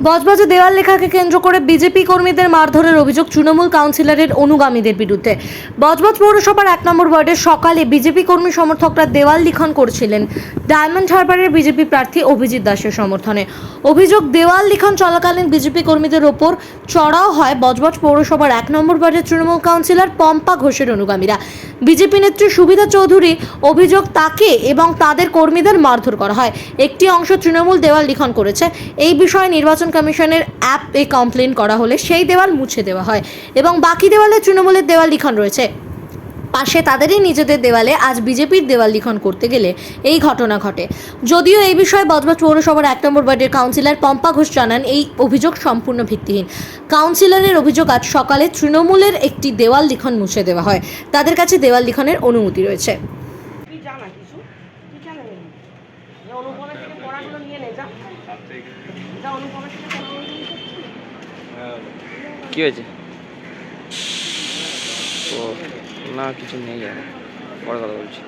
বজবজে দেওয়াল লেখাকে কেন্দ্র করে বিজেপি কর্মীদের মারধরের অভিযোগ তৃণমূল কাউন্সিলরের অনুগামীদের বিরুদ্ধে। বজবজ পৌরসভার 1 নম্বর ওয়ার্ডে সকালে বিজেপি কর্মী সমর্থকরা দেওয়াল লিখন করছিলেন ডায়মন্ড হারবারের বিজেপি প্রার্থী অভিজিৎ দাসের সমর্থনে। অভিযোগ, দেওয়াল লিখন চলাকালীন বিজেপি কর্মীদের ওপর চড়াও হয় বজবজ পৌরসভার 1 নম্বর ওয়ার্ডের তৃণমূল কাউন্সিলর পম্পা ঘোষের অনুগামীরা। বিজেপি নেত্রী সুবিধা চৌধুরী অভিযোগ, তাকে এবং তাদের কর্মীদের মারধর করা হয়। একটি অংশ তৃণমূল দেওয়াল লিখন করেছে। এই বিষয়ে নির্বাচন কমিশনের অ্যাপে কমপ্লেন করা হলে সেই দেওয়াল মুছে দেওয়া হয় এবং বাকি দেওয়ালে তৃণমূলের দেওয়াল লিখন রয়েছে। পাশে তাদেরই নিজেদের দেওয়ালে আজ বিজেপির দেওয়াল লিখন করতে গেলে এই ঘটনা ঘটে। যদিও এই বিষয়ে বজবজ পৌরসভার 1 নম্বর ওয়ার্ডের কাউন্সিলর পম্পা ঘোষ জানান, এই অভিযোগ সম্পূর্ণ ভিত্তিহীন। কাউন্সিলরের অভিযোগ, আজ সকালে তৃণমূলের একটি দেওয়াল লিখন মুছে দেওয়া হয়। তাদের কাছে দেওয়াল লিখনের অনুমতি রয়েছে। কি হয়েছে? ও না, কিছু নেই, আর পরে কথা বলছি।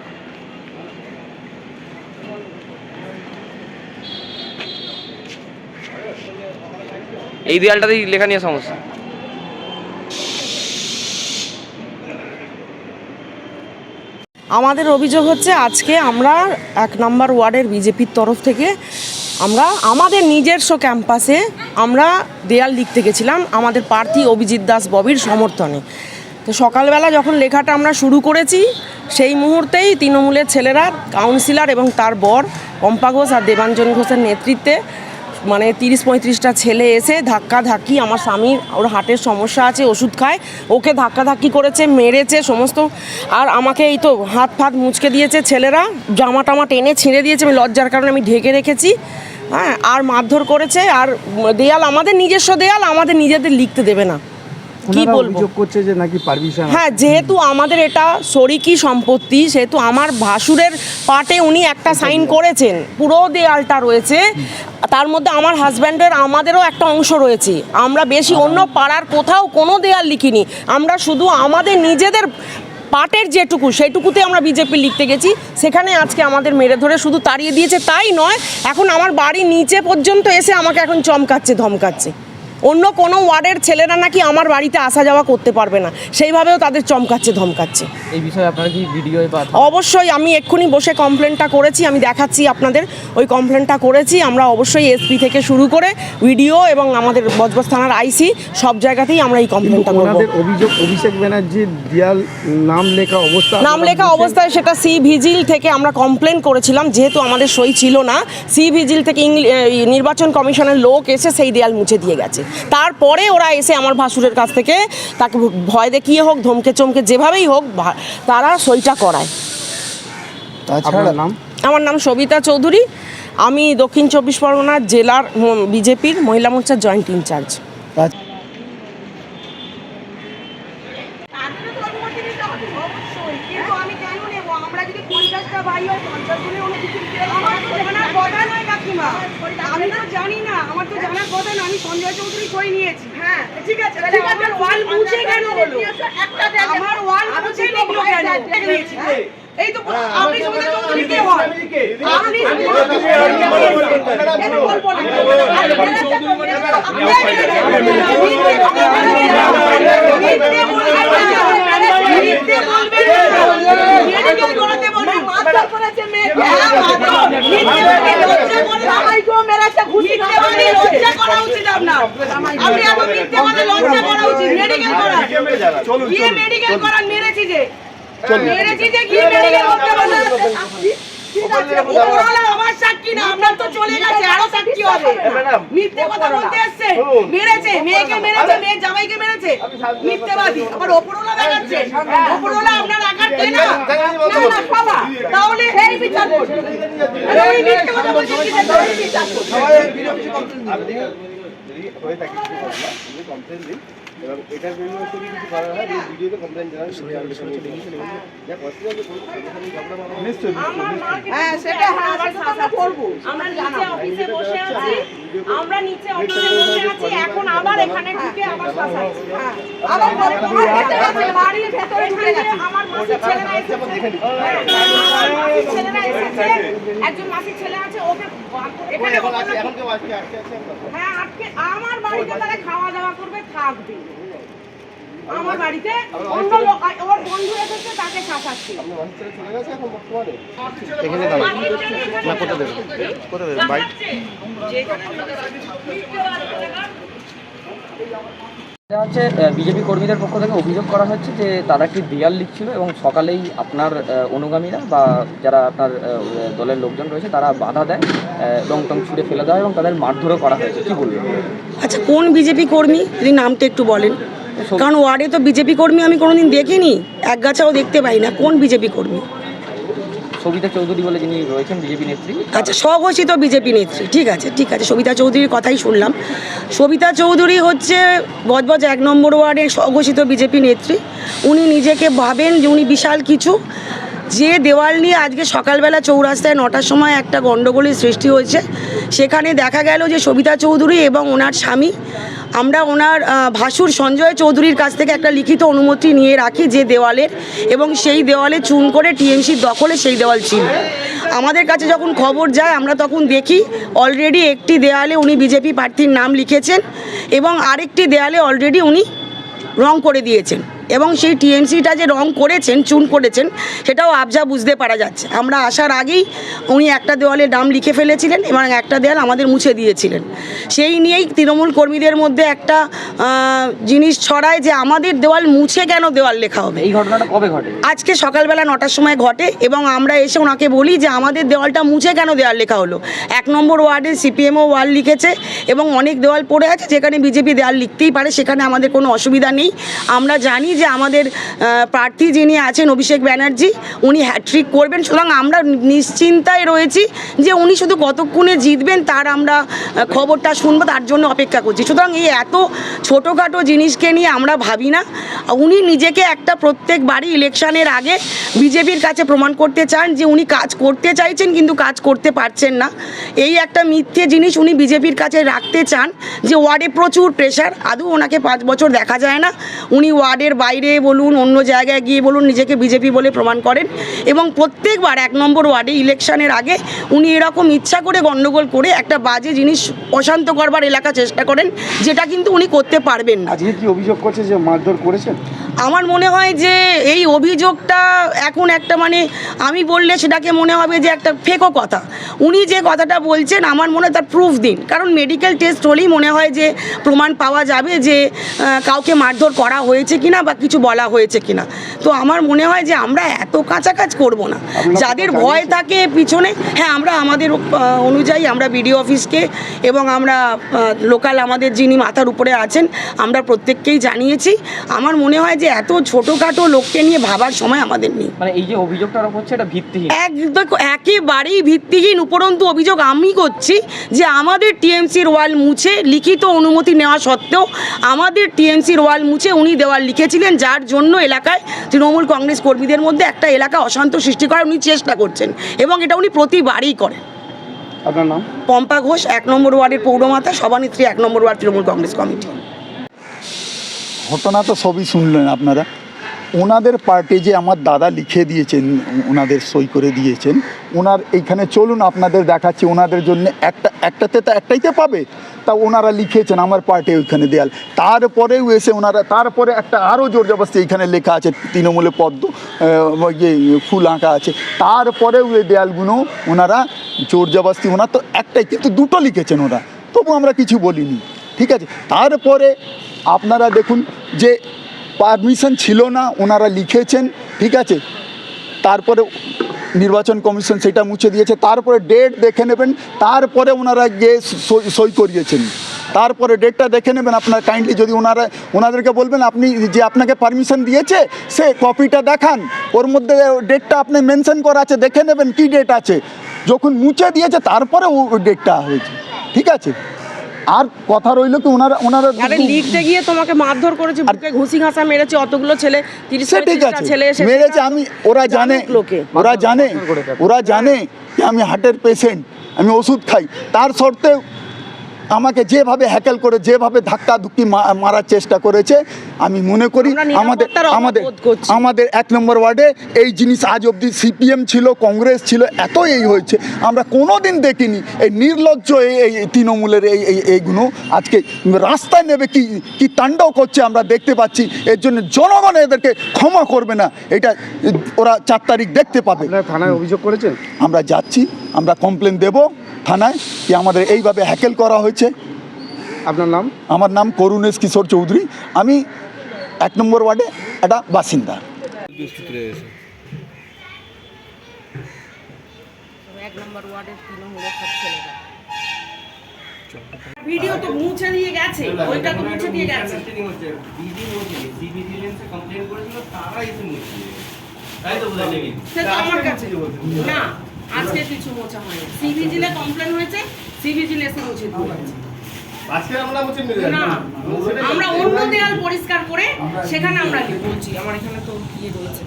এই দেয়ালটাতেই লেখা নিয়ে সমস্যা। আমাদের অভিযোগ হচ্ছে, আজকে আমরা 1 নম্বর ওয়ার্ডের বিজেপির তরফ থেকে আমরা আমাদের নিজস্ব ক্যাম্পাসে আমরা দেয়াল লিখতে গেছিলাম আমাদের প্রার্থী অভিজিৎ দাস ববির সমর্থনে। তো সকালবেলা যখন লেখাটা আমরা শুরু করেছি, সেই মুহূর্তেই তৃণমূলের ছেলেরা, কাউন্সিলর এবং তার বর পম্পা ঘোষ আর দেবাঞ্জন ঘোষের নেতৃত্বে মানে 30-35টা ছেলে এসে ধাক্কাধাক্কি, আমার স্বামীর ওর হার্টের সমস্যা আছে, ওষুধ খায়, ওকে ধাক্কাধাক্কি করেছে, মেরেছে সমস্ত। আর আমাকে এই তো হাত ফাত মুচকে দিয়েছে ছেলেরা, জামা টামা টেনে ছিঁড়ে দিয়েছে, আমি লজ্জার কারণে আমি ঢেকে রেখেছি। হ্যাঁ, আর মারধর করেছে। আর দেয়াল আমাদের নিজস্ব দেয়াল, আমাদের নিজেদের লিখতে দেবে না। কি বলবো, করছে যে নাকি পারমিশন। হ্যাঁ, যেহেতু আমাদের এটা শরিকি সম্পত্তি, সেহেতু আমার ভাসুরের পার্টে উনি একটা সাইন করেছেন, পুরো দেয়ালটা রয়েছে, তার মধ্যে আমার হাজব্যান্ডের আমাদেরও একটা অংশ রয়েছে। আমরা বেশি অন্য পাড়ার কোথাও কোনো দেয়াল লিখিনি, আমরা শুধু আমাদের নিজেদের পার্টের যেটুকু সেইটুকুতে আমরা বিজেপি লিখতে গেছি। সেখানে আজকে আমাদের মেরে ধরে শুধু তাড়িয়ে দিয়েছে। তাই নয়, এখন আমার বাড়ির নিচে পর্যন্ত এসে আমাকে এখন চমকাচ্ছে, ধমকাচ্ছে। অন্য কোনো ওয়ার্ডের ছেলেরা নাকি আমার বাড়িতে আসা যাওয়া করতে পারবে না, সেইভাবেও তাদের চমকাচ্ছে, ধমকাচ্ছে। এই বিষয়ে আপনারা কি ভিডিও? অবশ্যই, আমি এক্ষুনি বসে কমপ্লেনটা করেছি, আমি দেখাচ্ছি আপনাদের। ওই কমপ্লেনটা করেছি আমরা অবশ্যই, এসপি থেকে শুরু করে ভিডিও এবং আমাদের বজবজ থানার আইসি সব জায়গাতেই আমরা এই কমপ্লেনটা করব। অভিযোগ, অভিষেক ব্যানার্জির দেয়াল নাম লেখা অবস্থায় সেটা সি ভিজিল থেকে আমরা কমপ্লেন করেছিলাম, যেহেতু আমাদের সই ছিল না। সি ভিজিল থেকে নির্বাচন কমিশনের লোক এসে সেই দেয়াল মুছে দিয়ে গেছে। তারপরে ওরা এসে আমার ভাসুরের কাছ থেকে তাকে ভয় দেখিয়ে হোক, ধমকে চমকে, যেভাবেই হোক তারা সইটা করায়। আমার নাম সবিতা চৌধুরী, আমি দক্ষিণ 24 পরগনা জেলার বিজেপির মহিলা মোর্চার জয়েন্ট ইনচার্জ। আমি তো জানি না, আমার তো জানার কথা না। আমি সঞ্জয় চৌধুরী সই নিয়েছি। হ্যাঁ, ঠিক আছে। আমার ওয়াল মুছে কেন হলো? আমার ওয়াল মুছে নিলো কেন? এই তো আপনি সঞ্জয় চৌধুরী কে হন? আপনি কেন বলবো না? মেডিকেল করাতে বলবেন, মাথা করেছে মেয়ে। আপনি এত মিথ্যে বলে লজ্জা করা উচিত। মেডিকেল করান, গিয়ে মেডিকেল করান। মেরেছি যে গিয়ে মেডিকেল করতে বলেন। ঠিক আছে, ওরা আমার সাক্ষী না, আপনার তো চলে গেছে, আরো সাক্ষী হবে। মিথ্যে কথা বলতে এসছে, মেরেছে মেয়েকে, মেরেছে মেয়ের জামাইকে, মেরেছে। মিথ্যেবাদী। আবার ওপরওয়ালা দেখাচ্ছে, ওপরওয়ালা আপনার আকার কে না? না বাবা, তাহলে এই বিচার করুন। ওই মিথ্যে কথা বলতে বিচার করুন। এটার বিনিময়ে যদি কিছু করা হয়, ভিডিওতে কমপ্লেইন জানাবেন। হ্যাঁ, সেটা আমরা অফিসে বসে আছি। আমরা নিচে অফিসে বসে আছি, এখন আবার এখানে ঢুকে আবার শাসাচ্ছি। আবার ঘরে বাড়ির ভেতরে ঢুকে গেছে। আমার মাসির ছেলেরা এসেছে, আমার মাসির ছেলেরা এসেছে, একজন মাসির ছেলে আছে, ওকে এখানে হ্যাঁ আজকে আমার বাড়িতে তারা খাওয়া দাওয়া করবে, থাকবে আমার বাড়িতে। অন্য লোক ওর বন্ধু এসেছে, তাকে শাসাচ্ছি। এখানে দাঁড়ান না, কোথায় দেবেন বাইক? এটা হচ্ছে বিজেপি কর্মীদের পক্ষ থেকে অভিযোগ করা হচ্ছে যে তারা একটি দেয়াল লিখছিল এবং সকালেই আপনার অনুগামীরা বা যারা আপনার দলের লোকজন রয়েছে তারা বাধা দেয়, রং টং ছুঁড়ে ফেলে দেয় এবং তাদের মারধরও করা হয়েছে। কি বলবেন? আচ্ছা, কোন বিজেপি কর্মী যদি নামটা একটু বলেন, কারণ ওয়ার্ডে তো বিজেপি কর্মী আমি কোনোদিন দেখিনি, এক গাছাও দেখতে পাই না। কোন বিজেপি কর্মী? সবিতা চৌধুরী বলে যিনি রয়েছেন বিজেপি নেত্রী। আচ্ছা, স্বঘোষিত বিজেপি নেত্রী, ঠিক আছে ঠিক আছে, সবিতা চৌধুরীর কথাই শুনলাম। সবিতা চৌধুরী হচ্ছে বজবজ 1 নম্বর ওয়ার্ডের স্বঘোষিত বিজেপি নেত্রী। উনি নিজেকে ভাবেন যে উনি বিশাল কিছু। যে দেওয়াল নিয়ে আজকে সকালবেলা চৌরাস্তায় 9টার সময় একটা গণ্ডগোলের সৃষ্টি হয়েছে, সেখানে দেখা গেল যে সবিতা চৌধুরী এবং ওনার স্বামী, আমরা ওনার ভাসুর সঞ্জয় চৌধুরীর কাছ থেকে একটা লিখিত অনুমতি নিয়ে রাখি যে দেওয়ালের, এবং সেই দেওয়ালে চুন করে টিএমসির দখলে সেই দেওয়াল ছিল। আমাদের কাছে যখন খবর যায় আমরা তখন দেখি অলরেডি একটি দেওয়ালে উনি বিজেপি প্রার্থীর নাম লিখেছেন এবং আরেকটি দেওয়ালে অলরেডি উনি রং করে দিয়েছেন, এবং সেই টিএমসিটা যে রং করেছেন, চুন করেছেন, সেটাও আবজা বুঝতে পারা যাচ্ছে। আমরা আসার আগেই উনি একটা দেওয়ালে নাম লিখে ফেলেছিলেন এবং একটা দেওয়াল আমাদের মুছে দিয়েছিলেন। সেই নিয়েই তৃণমূল কর্মীদের মধ্যে একটা জিনিস ছড়ায় যে আমাদের দেওয়াল মুছে কেন দেওয়াল লেখা হবে। এই ঘটনাটা কবে ঘটে? আজকে সকালবেলা 9টার সময় ঘটে, এবং আমরা এসে ওনাকে বলি যে আমাদের দেওয়ালটা মুছে কেন দেওয়াল লেখা হলো। 1 নম্বর ওয়ার্ডে সিপিএমও ওয়াল লিখেছে এবং অনেক দেওয়াল পড়ে আছে যেখানে বিজেপি দেওয়াল লিখতেই পারে, সেখানে আমাদের কোনো অসুবিধা নেই। আমরা জানি যে আমাদের প্রার্থী যিনি আছেন অভিষেক ব্যানার্জি, উনি হ্যাট্রিক করবেন, সুতরাং আমরা নিশ্চিন্তায় রয়েছি যে উনি শুধু কতক্ষণে জিতবেন তার আমরা খবরটা শুনবো, তার জন্য অপেক্ষা করছি। সুতরাং এই এত ছোটোখাটো জিনিসকে নিয়ে আমরা ভাবি না। উনি নিজেকে একটা প্রত্যেকবারই ইলেকশনের আগে বিজেপির কাছে প্রমাণ করতে চান যে উনি কাজ করতে চাইছেন কিন্তু কাজ করতে পারছেন না। এই একটা মিথ্যে জিনিস উনি বিজেপির কাছে রাখতে চান যে ওয়ার্ডে প্রচুর প্রেশার। আদৌ ওনাকে 5 বছর দেখা যায় না। উনি ওয়ার্ডের বাইরে বলুন, অন্য জায়গায় গিয়ে বলুন, নিজেকে বিজেপি বলে প্রমাণ করেন, এবং প্রত্যেকবার 1 নম্বর ওয়ার্ডে ইলেকশনের আগে উনি এরকম ইচ্ছা করে গণ্ডগোল করে একটা বাজে জিনিস অশান্ত করবার এলাকা চেষ্টা করেন, যেটা কিন্তু উনি করতে পারবেন না। আজকে কি অভিযোগ করছে যে মারধর করেছেন? আমার মনে হয় যে এই অভিযোগটা এখন একটা আমি বললে সেটাকে মনে হবে যে একটা ফেকো কথা। উনি যে কথাটা বলছেন আমার মনে হয় তার প্রুফ দিন, কারণ মেডিকেল টেস্ট হলেই মনে হয় যে প্রমাণ পাওয়া যাবে যে কাউকে মারধর করা হয়েছে কিনা বা কিছু বলা হয়েছে কিনা। তো আমার মনে হয় যে আমরা এত কাছাকাছি করব না। যাদের ভয় থাকে পিছনে, হ্যাঁ আমরা আমাদের অনুযায়ী আমরা বিডিও অফিসকে এবং আমরা লোকাল আমাদের যিনি মাথার উপরে আছেন আমরা প্রত্যেককেই জানিয়েছি। আমার মনে হয় যে এত ছোটোখাটো লোককে নিয়ে ভাবার সময় আমাদের নেই। এই যে অভিযোগটা হচ্ছে এটা ভিত্তিহীন, একেবারেই ভিত্তিহীন। উপরন্তু অভিযোগ আমি করছি যে আমাদের টিএমসির ওয়াল মুছে লিখিত অনুমতি নেওয়া সত্ত্বেও আমাদের টিএমসির ওয়াল মুছে উনি দেওয়াল লিখেছিলেন, যার জন্য এলাকায় তৃণমূল কংগ্রেস কর্মীদের মধ্যে একটা এলাকা অশান্ত সৃষ্টি করার উনি চেষ্টা করছেন, এবং এটা উনি প্রতিবারই করেন। আপনার নাম? পম্পা ঘোষ, 1 নম্বর ওয়ার্ডের পৌরমাতা, সভানেত্রী 1 নম্বর ওয়ার্ড তৃণমূল কংগ্রেস কমিটি। ঘটনা তো সবই শুনলেন আপনারা। ওনাদের পার্টি যে আমার দাদা লিখে দিয়েছেন, ওনাদের সই করে দিয়েছেন, ওনার এইখানে চলুন আপনাদের দেখাচ্ছি, ওনাদের জন্য একটাতে তো একটাইতে পাবে, তা ওনারা লিখেছেন আমার পার্টি ওইখানে দেয়াল। তারপরেও এসে ওনারা তারপরে একটা আরও জোর জবরদস্তি এইখানে লেখা আছে তৃণমূলে পদ্ম ফুল আঁকা আছে, তারপরেও এই দেয়ালগুলো ওনারা জোর জবরদস্তি, ওনার তো একটাই কিন্তু দুটো লিখেছেন ওরা, তবু আমরা কিছু বলিনি, ঠিক আছে। তারপরে আপনারা দেখুন যে পারমিশন ছিল না, ওনারা লিখেছেন, ঠিক আছে। তারপরে নির্বাচন কমিশন সেটা মুছে দিয়েছে, তারপরে ডেট দেখে নেবেন, তারপরে ওনারা গিয়ে সই করিয়েছেন, তারপরে ডেটটা দেখে নেবেন আপনার কাইন্ডলি। যদি ওনাদেরকে বলবেন আপনি যে আপনাকে পারমিশন দিয়েছে সে কপিটা দেখান, ওর মধ্যে ডেটটা আপনি মেনশন করা আছে, দেখে নেবেন কি ডেট আছে। যখন মুছে দিয়েছে তারপরে ওই ডেটটা হয়েছে, ঠিক আছে। আর কথা রইল কি ওনারা লিখতে গিয়ে তোমাকে মারধর করেছে, বুকে ঘুষি ঘাসা মেরেছে, অতগুলো ছেলে 30-35টা ছেলে এসে মেরেছে। ওরা জানে যে আমি হার্টের পেশেন্ট, আমি ওষুধ খাই, তার সত্ত্বেও আমাকে যেভাবে হ্যাকেল করে যেভাবে ধাক্কা ধুক্কি মারার চেষ্টা করেছে, আমি মনে করি আমরা আমাদের নিরাপত্তার অভাব আমাদের বোধ করছি। আমাদের 1 নম্বর ওয়ার্ডে এই জিনিস আজ অবধি সিপিএম ছিল, কংগ্রেস ছিল, এত এই হয়েছে আমরা কোনো দিন দেখিনি। এই নির্লজ্জ এই তৃণমূলের এইগুলো আজকে রাস্তায় নেবে কি কি তাণ্ডব করছে আমরা দেখতে পাচ্ছি। এর জন্য জনগণ এদেরকে ক্ষমা করবে না, এটা ওরা 4 তারিখ দেখতে পাবে। আপনারা থানায় অভিযোগ করেছেন? আমরা যাচ্ছি, আমরা কমপ্লেন দেব থানায় কি আমাদের এইভাবে হ্যাকেল করা হয়েছে। আপনার নাম? আমার নাম করুণেশ কিশোর চৌধুরী, আমি 1 নম্বর ওয়ার্ডে একটা বাসিন্দা। ভিডিও তো মুছে দিয়ে গেছে, ওইটা তো মুছে দিয়ে গেছে। সে তো আমার কাছে না, আজকে কিছু মোছা হয়নি। সিভিজিলে কমপ্লেন হয়েছে, সিভিজিলে এসে মুছে দিয়ে গেছে। না, আমরা অন্য দেয়াল পরিষ্কার করে সেখানে আমরা বলছি, আমার এখানে তো ইয়ে রয়েছে,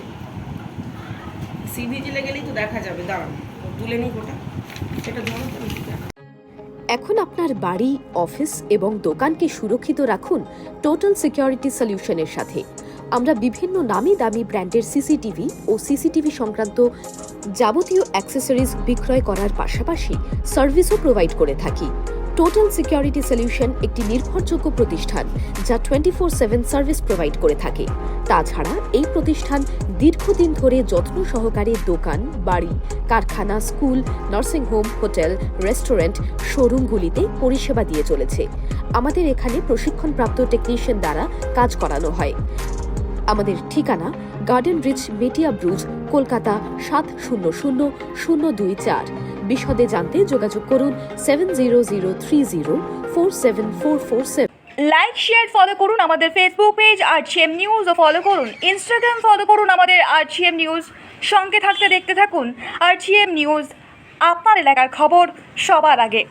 সিভিজিলে গেলেই তো দেখা যাবে। দাঁড়ান তুলে নিই ওটা, সেটা ধরো তো দেখা। এখন আপনার বাড়ি, অফিস এবং দোকানকে সুরক্ষিত রাখুন টোটাল সিকিউরিটি সলিউশনের সাথে। আমরা বিভিন্ন নামি দামি ব্র্যান্ডের সিসিটিভি ও সিসিটিভি সংক্রান্ত যাবতীয় অ্যাক্সেসরিজ বিক্রয় করার পাশাপাশি সার্ভিসও প্রোভাইড করে থাকি। টোটাল সিকিউরিটি সলিউশন একটি নির্ভরযোগ্য প্রতিষ্ঠান যা 24/7 সার্ভিস প্রোভাইড করে থাকে। তাছাড়া এই প্রতিষ্ঠান দীর্ঘদিন ধরে যত্ন সহকারে দোকান, বাড়ি, কারখানা, স্কুল, নার্সিংহোম, হোটেল, রেস্টুরেন্ট, শোরুমগুলিতে পরিষেবা দিয়ে চলেছে। আমাদের এখানে প্রশিক্ষণপ্রাপ্ত টেকনিশিয়ান দ্বারা কাজ করানো হয়। আমাদের ঠিকানা গার্ডেন রিচ, মেটিয়া ব্রুজ, কলকাতা 700024। বিশদে জানতে যোগাযোগ করুন 7003047447। লাইক, শেয়ার, ফলো করুন আমাদের ফেসবুক পেজ RGM নিউজ ও ফলো করুন ইনস্টাগ্রাম, ফলো করুন আমাদের RGM নিউজ। সঙ্গে থাকতে দেখতে থাকুন RGM নিউজ, আপনার এলাকার খবর সবার আগে।